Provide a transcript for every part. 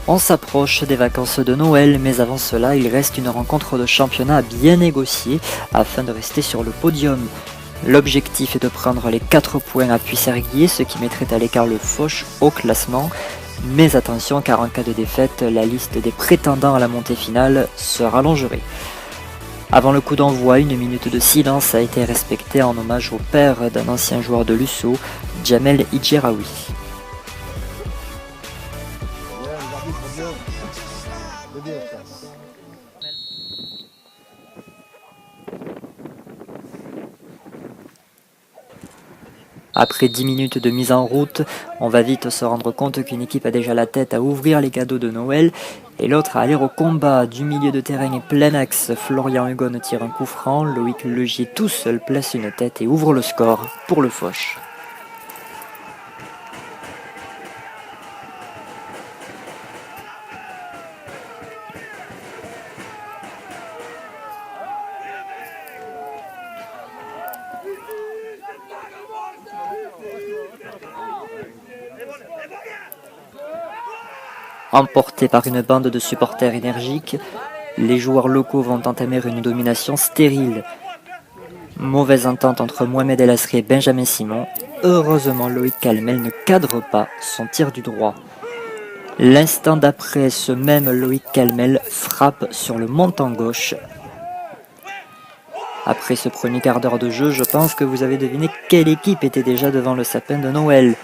On s'approche des vacances de Noël, mais avant cela, il reste une rencontre de championnat à bien négocier afin de rester sur le podium. L'objectif est de prendre les 4 points à Puisserguier, ce qui mettrait à l'écart le Foch au classement. Mais attention, car en cas de défaite, la liste des prétendants à la montée finale se rallongerait. Avant le coup d'envoi, une minute de silence a été respectée en hommage au père d'un ancien joueur de Lusso, Djamel Idjeraoui. Après 10 minutes de mise en route, on va vite se rendre compte qu'une équipe a déjà la tête à ouvrir les cadeaux de Noël et l'autre à aller au combat. Du milieu de terrain et plein axe, Florian Hugon tire un coup franc, Loïc Legier tout seul place une tête et ouvre le score pour le Foch. Emportés par une bande de supporters énergiques, les joueurs locaux vont entamer une domination stérile. Mauvaise entente entre Mohamed El Asri et Benjamin Simon. Heureusement, Loïc Calmel ne cadre pas son tir du droit. L'instant d'après, ce même Loïc Calmel frappe sur le montant gauche. Après ce premier quart d'heure de jeu, je pense que vous avez deviné quelle équipe était déjà devant le sapin de Noël.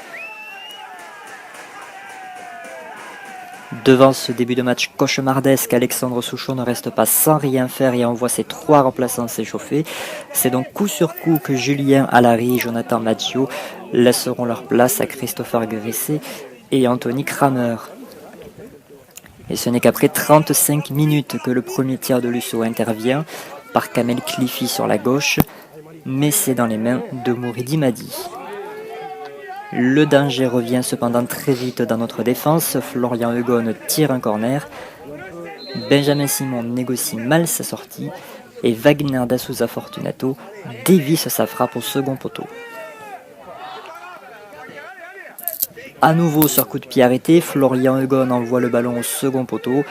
Devant ce début de match cauchemardesque, Alexandre Souchon ne reste pas sans rien faire et envoie ses 3 remplaçants s'échauffer. C'est donc coup sur coup que Julien Alary et Jonathan Maggio laisseront leur place à Christopher Grisset et Anthony Kramer. Et ce n'est qu'après 35 minutes que le premier tir de Lusso intervient par Kamel Cliffy sur la gauche, mais c'est dans les mains de Mouridi Madi. Le danger revient cependant très vite dans notre défense. Florian Hugon tire un corner. Benjamin Simon négocie mal sa sortie. Et Wagner da Souza Fortunato dévisse sa frappe au second poteau. À nouveau sur coup de pied arrêté, Florian Hugon envoie le ballon au second poteau.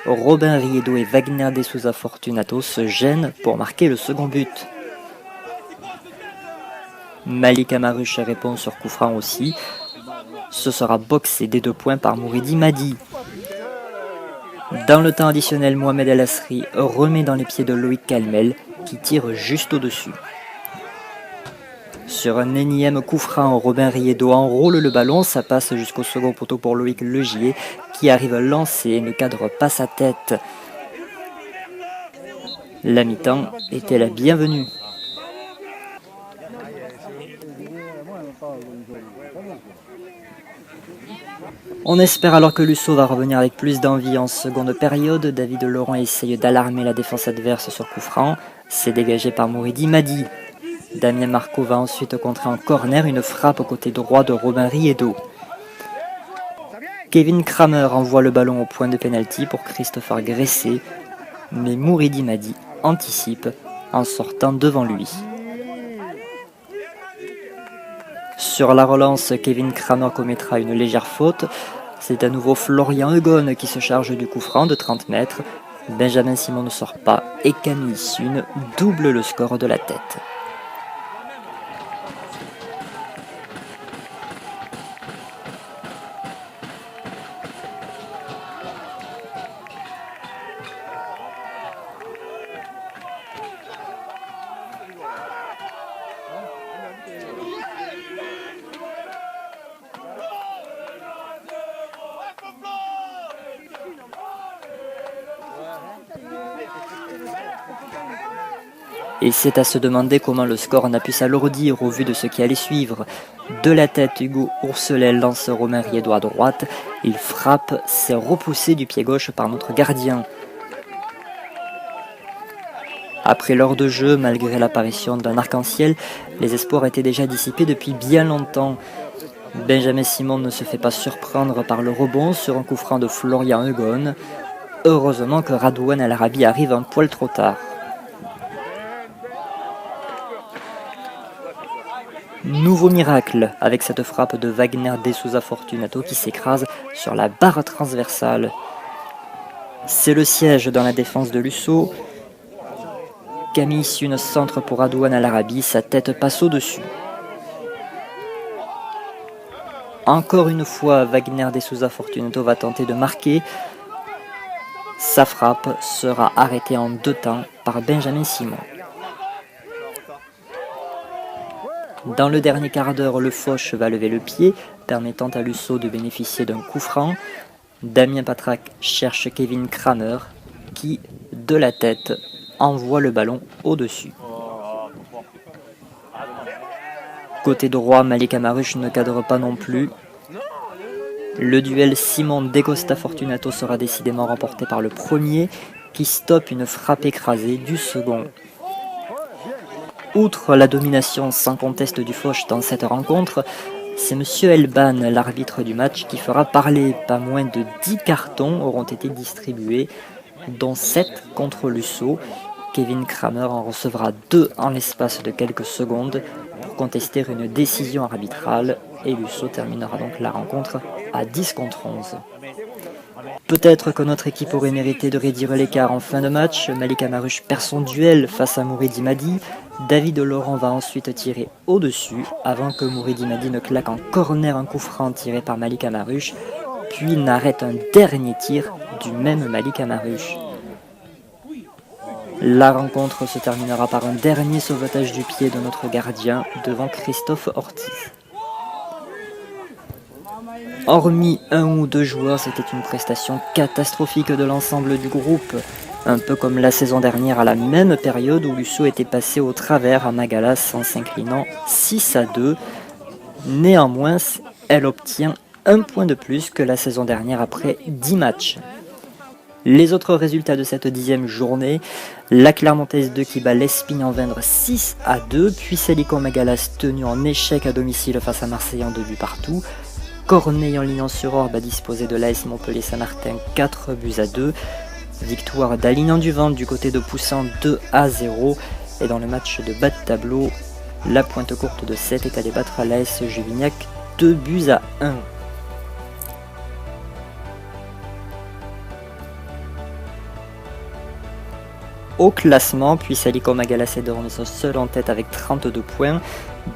Robin Riedo et Wagner da Souza Fortunato se gênent pour marquer le second but. Malik Amaruche répond sur coup franc aussi. Ce sera boxé des 2 points par Mouridi Madi. Dans le temps additionnel, Mohamed El Asri remet dans les pieds de Loïc Calmel qui tire juste au-dessus. Sur un énième coup franc, Robin Riedo enroule le ballon, ça passe jusqu'au second poteau pour Loïc Legier qui arrive lancé et ne cadre pas sa tête. La mi-temps était la bienvenue. On espère alors que Lusso va revenir avec plus d'envie en seconde période. David Laurent essaye d'alarmer la défense adverse sur coup franc. C'est dégagé par Mouridi Madi. Damien Marco va ensuite contrer en corner une frappe au côté droit de Robin Riedo. Kevin Kramer envoie le ballon au point de pénalty pour Christopher Grisset, mais Mouridi Madi anticipe en sortant devant lui. Sur la relance, Kevin Kramer commettra une légère faute. C'est à nouveau Florian Hugon qui se charge du coup franc de 30 mètres. Benjamin Simon ne sort pas et Camille Sun double le score de la tête. Et c'est à se demander comment le score n'a pu s'alourdir au vu de ce qui allait suivre. De la tête, Hugo Ourcelet lance Romain Riedo à droite. Il frappe, c'est repoussé du pied gauche par notre gardien. Après l'heure de jeu, malgré l'apparition d'un arc-en-ciel, les espoirs étaient déjà dissipés depuis bien longtemps. Benjamin Simon ne se fait pas surprendre par le rebond sur un coup franc de Florian Hugon. Heureusement que Radouane El Arabi arrive un poil trop tard. Nouveau miracle avec cette frappe de Wagner da Souza Fortunato qui s'écrase sur la barre transversale. C'est le siège dans la défense de Lusso. Camille suit une centre pour Adouane Al Arabi, sa tête passe au-dessus. Encore une fois, Wagner de Souza Fortunato va tenter de marquer. Sa frappe sera arrêtée en 2 temps par Benjamin Simon. Dans le dernier quart d'heure, le Foch va lever le pied, permettant à Lusso de bénéficier d'un coup franc. Damien Patrac cherche Kevin Kramer, qui, de la tête, envoie le ballon au-dessus. Côté droit, Malik Amarush ne cadre pas non plus. Le duel Simon De Costa Fortunato sera décidément remporté par le premier, qui stoppe une frappe écrasée du second. Outre la domination sans conteste du Foch dans cette rencontre, c'est M. Elban, l'arbitre du match, qui fera parler. Pas moins de 10 cartons auront été distribués, dont 7 contre Lusso. Kevin Kramer en recevra 2 en l'espace de quelques secondes pour contester une décision arbitrale, et Lusso terminera donc la rencontre à 10 contre 11. Peut-être que notre équipe aurait mérité de réduire l'écart en fin de match. Malik Amarush perd son duel face à Mouridi Madi. David Laurent va ensuite tirer au-dessus avant que Mouridi Madi ne claque en corner un coup franc tiré par Malik Amarush, puis n'arrête un dernier tir du même Malik Amarush. La rencontre se terminera par un dernier sauvetage du pied de notre gardien devant Christophe Ortiz. Hormis 1 ou 2 joueurs, c'était une prestation catastrophique de l'ensemble du groupe, un peu comme la saison dernière à la même période où Lusso était passé au travers à Magalas en s'inclinant 6-2. Néanmoins, elle obtient 1 point de plus que la saison dernière après 10 matchs. Les autres résultats de cette 10e journée, la Clermontaise 2 qui bat l'Espine-en-Vendre 6-2, puis Célicon Magalas tenu en échec à domicile face à Marseille en 2 buts partout. Corneille en Lignan-sur-Orbe a disposé de l'AS Montpellier-Saint-Martin 4-2. Victoire d'Alignan-du-Vent du côté de Poussin 2-0. Et dans le match de bas de tableau, la Pointe Courte de 7 est allée battre à l'AS Juvignac 2-1. Au classement, puis Salico Magalas et Dorne sont seuls en tête avec 32 points.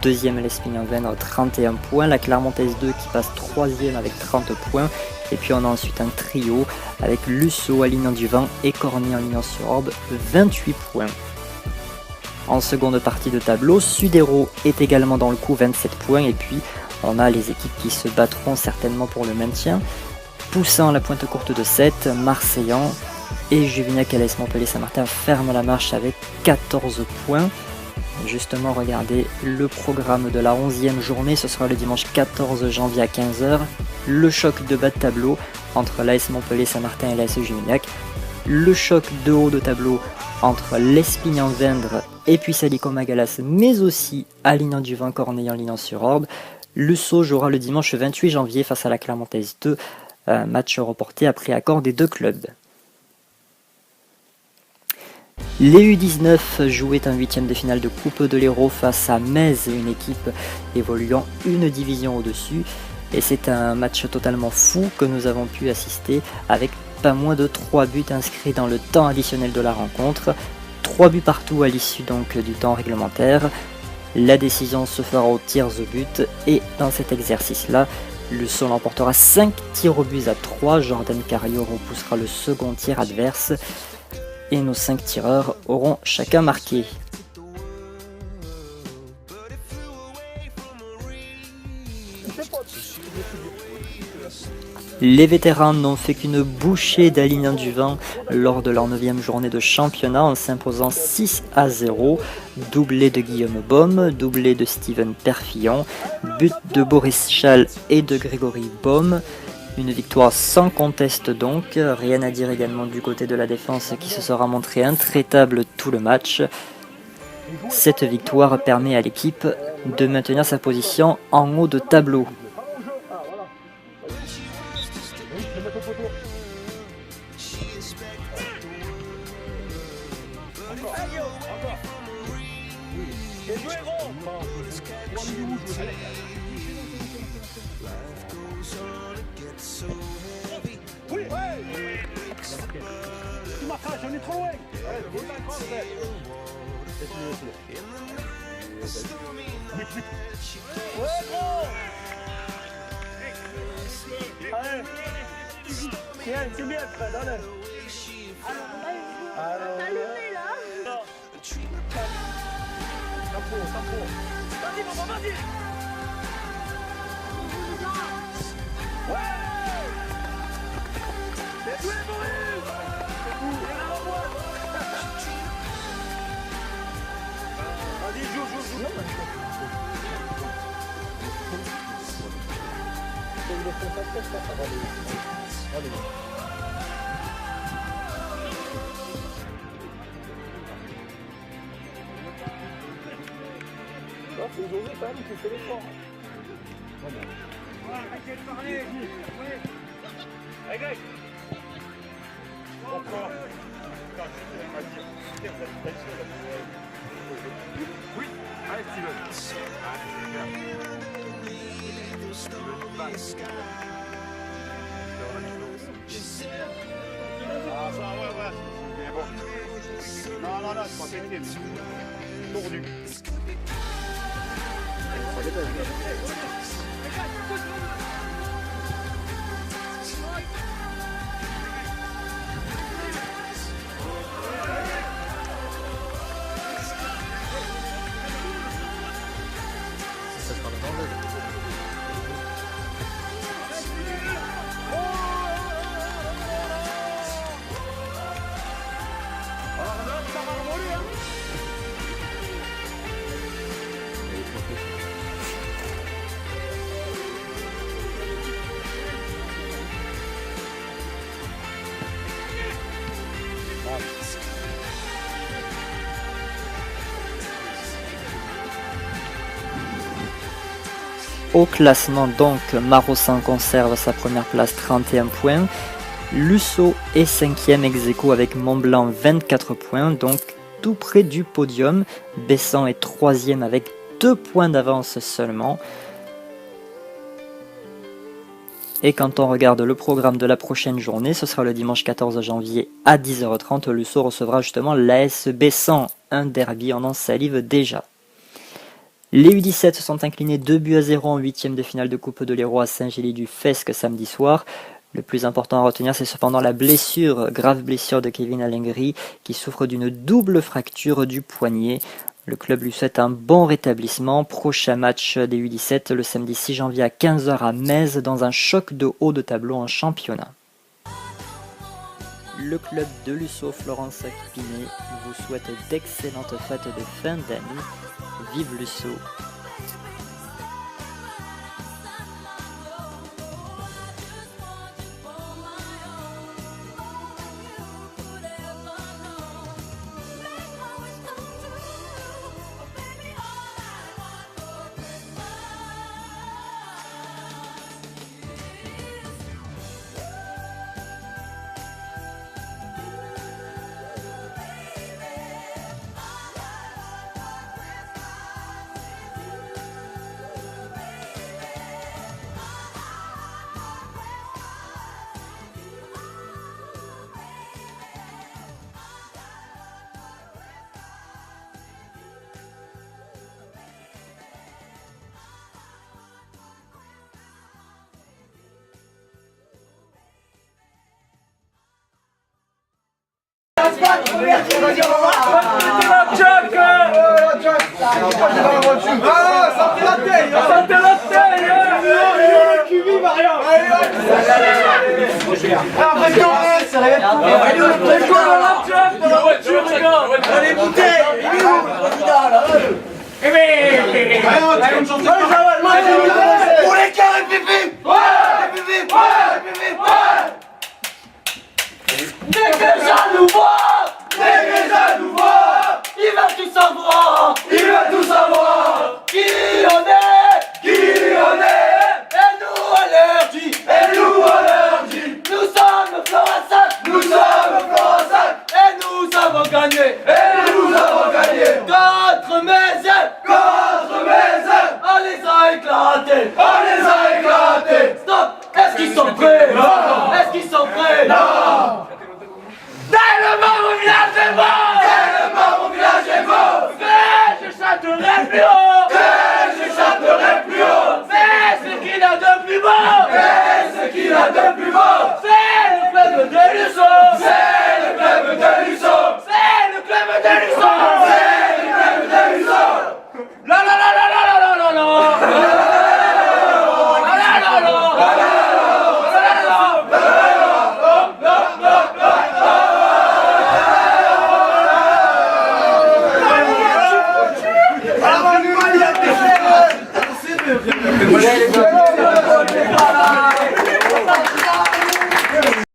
Deuxième l'Espine-en-Vendre 31 points. La Clermontaise 2 qui passe 3e avec 30 points. Et puis on a ensuite un trio avec Lusso, Alignan-du-Vent et Corny en Lignan-sur-Orbe 28 points. En seconde partie de tableau, Sudero est également dans le coup 27 points. Et puis on a les équipes qui se battront certainement pour le maintien. Poussant la Pointe Courte de 7, Marseillan et Juvignac et l'AS Montpellier-Saint-Martin ferment la marche avec 14 points. Justement, regardez le programme de la 11e journée, ce sera le dimanche 14 janvier à 15h. Le choc de bas de tableau entre l'AS Montpellier-Saint-Martin et l'AS Juvignac. Le choc de haut de tableau entre l'Espine-en-Vendre et puis Salico Magalas, mais aussi Alignan-du-Vent, Corneille en Lignan-sur-Orbe. Lusso jouera le dimanche 28 janvier face à la Clermontaise 2, match reporté après accord des 2 clubs. Les U19 jouaient un 8e de finale de Coupe de l'Hérault face à Metz, une équipe évoluant une division au-dessus. Et c'est un match totalement fou que nous avons pu assister avec pas moins de 3 buts inscrits dans le temps additionnel de la rencontre. 3 buts partout à l'issue donc du temps réglementaire. La décision se fera aux tirs au but et dans cet exercice-là, Lusso l'emportera 5 tirs au but à 3. Jordan Cario repoussera le second tir adverse. Et nos 5 tireurs auront chacun marqué. Les vétérans n'ont fait qu'une bouchée d'Alignan-du-Vent lors de leur 9e journée de championnat en s'imposant 6-0. Doublé de Guillaume Baume, doublé de Steven Perfillon, but de Boris Schall et de Grégory Baume. Une victoire sans conteste donc, rien à dire également du côté de la défense qui se sera montré intraitable tout le match. Cette victoire permet à l'équipe de maintenir sa position en haut de tableau. Oui. Tu marquages, on est trop loin. Ouais, gros. Allez. Tiens, c'est bien, Fred, allez. Allumé là. Tempo. Vas-y, maman, vas-y. Ouais. C'est joué, Maurice. Vas-y, joue. C'est José quand même qui fait l'effort. Arrêtez de parler. Allez, gars. Encore. Oui. Allez, Steven. Ah, ça, ouais. Mais bon. Non, c'est pas pété, mais tordu. Au classement donc, Marossan conserve sa première place 31 points. Lusso est 5e ex-aequo avec Montblanc 24 points, donc tout près du podium. Bessan est 3e avec 2 points d'avance seulement. Et quand on regarde le programme de la prochaine journée, ce sera le dimanche 14 janvier à 10h30. Lusso recevra justement l'AS Bessan, un derby, on en salive déjà. Les U17 se sont inclinés 2-0 en 8e de finale de Coupe de l'Hérault à Saint-Gély-du-Fesque samedi soir. Le plus important à retenir, c'est cependant la grave blessure de Kevin Alengri, qui souffre d'une double fracture du poignet. Le club lui souhaite un bon rétablissement. Prochain match des U17 le samedi 6 janvier à 15h à Metz dans un choc de haut de tableau en championnat. Le club de Lusso, Florence Pinet, vous souhaite d'excellentes fêtes de fin d'année. Vive Lusso! Pour les carrés, pipi! Ouais! Pipi! Ouais!